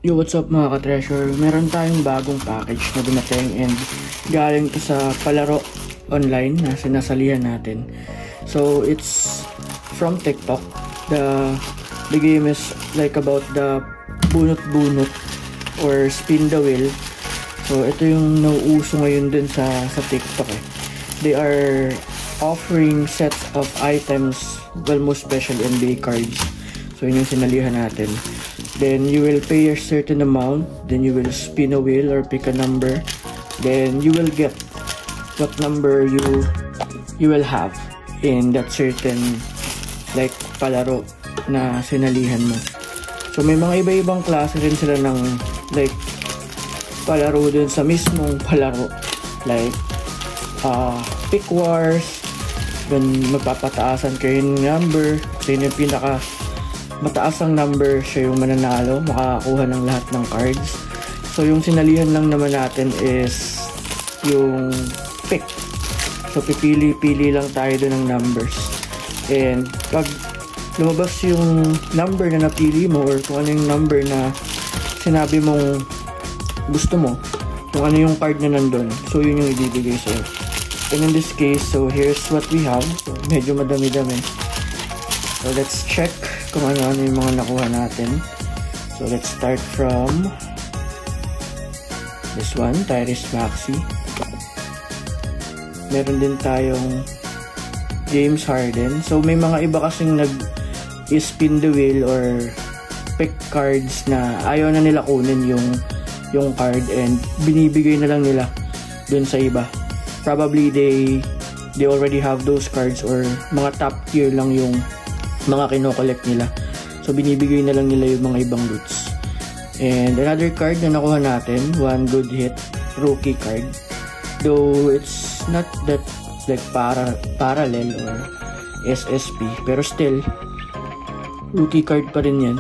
Yo, what's up mga ka-treasure? Meron tayong bagong package na dumating and galing to sa palaro online na sinasalihan natin. So, it's from TikTok. The game is like about the bunot-bunot or spin the wheel. So, ito yung nauuso ngayon din sa TikTok eh. They are offering sets of items, well, most especially NBA cards. So, yun yung sinalihan natin. Then you will pay a certain amount, then you will spin a wheel or pick a number, then you will get what number you will have in that certain like palaro na sinalihan mo. So may mga iba-ibang klase rin sila ng like palaro dun sa mismong palaro, like pick wars, then magpapataasan kayo yung number, so yun yung pinaka mataas ang number, siya yung mananalo, makakakuha ng lahat ng cards. So yung sinalihan lang naman natin is yung pick. So pipili-pili lang tayo doon ng numbers. And pag lumabas yung number na napili mo or kung ano yung number na sinabi mong gusto mo, kung ano yung card na nandun, so yun yung ibibigay sa'yo. And in this case, so here's what we have. So medyo madami-dami. So let's check kung ano-ano yung mga nakuha natin. So let's start from this one, Tyrese Maxey. Meron din tayong James Harden. So may mga iba kasing nag-spin the wheel or pick cards na ayaw na nila kunin yung card and binibigay na lang nila dun sa iba. Probably they already have those cards or mga top tier lang yung mga kino-collect nila. So binibigay na lang nila yung mga ibang loot. And another card na nakuha natin, one good hit rookie card. Though it's not that like parallel or SSP, pero still rookie card pa rin yan.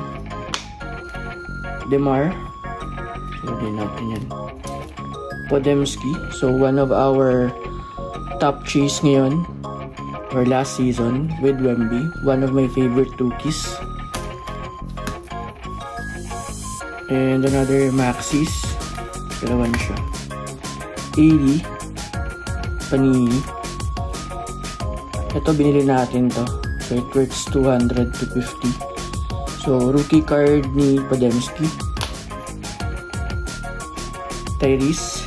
DeMar. So din natin yan. Podemski. So one of our top cheese ngayon or last season with Wemby, one of my favorite rookies. And another Maxis, dalawan siya. 80 Panini. Ito binili natin to, so it works 200 to 50. So rookie card ni Podemski. Tyrese.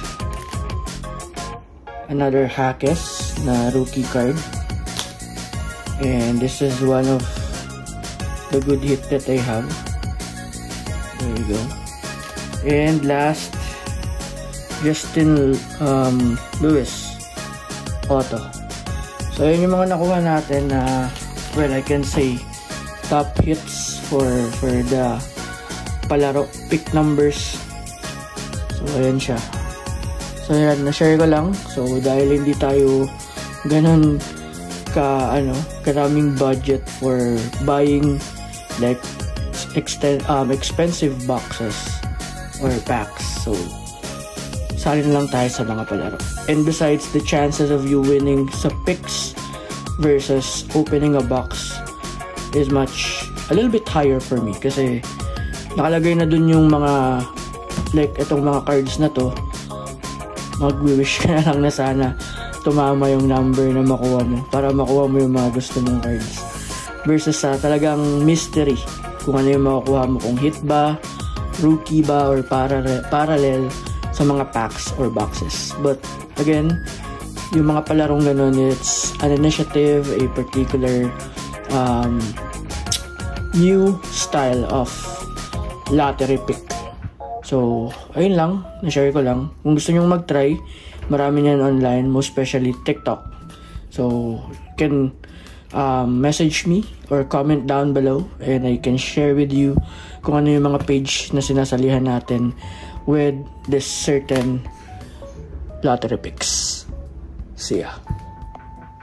Another Hackes na rookie card. And this is one of the good hit that I have. There you go. And last, Justin Lewis Auto. So yun yung mga nakuha natin na well, I can say top hits for the palaro pick numbers. So ayan siya. So yan, na-share ko lang. So dahil hindi tayo ganun karaming budget for buying like expensive boxes or packs, so salin lang tayo sa mga palaro. And besides, the chances of you winning sa picks versus opening a box is a little bit higher for me kasi nakalagay na dun yung mga like itong mga cards na to, mag-wish ka na lang na sana tumama yung number na makuha mo para makuha mo yung mga gusto mong cards versus sa talagang mystery kung ano yung makukuha mo, kung hit ba, rookie ba, or parallel sa mga packs or boxes. But again, yung mga palarong ganun, it's an initiative, a particular new style of lottery pick. So ayun lang, na-share ko lang. Kung gusto nyo mag-try, marami niyan online, most especially TikTok. So you can message me or comment down below and I can share with you kung ano yung mga page na sinasalihan natin with this certain lottery picks. See ya.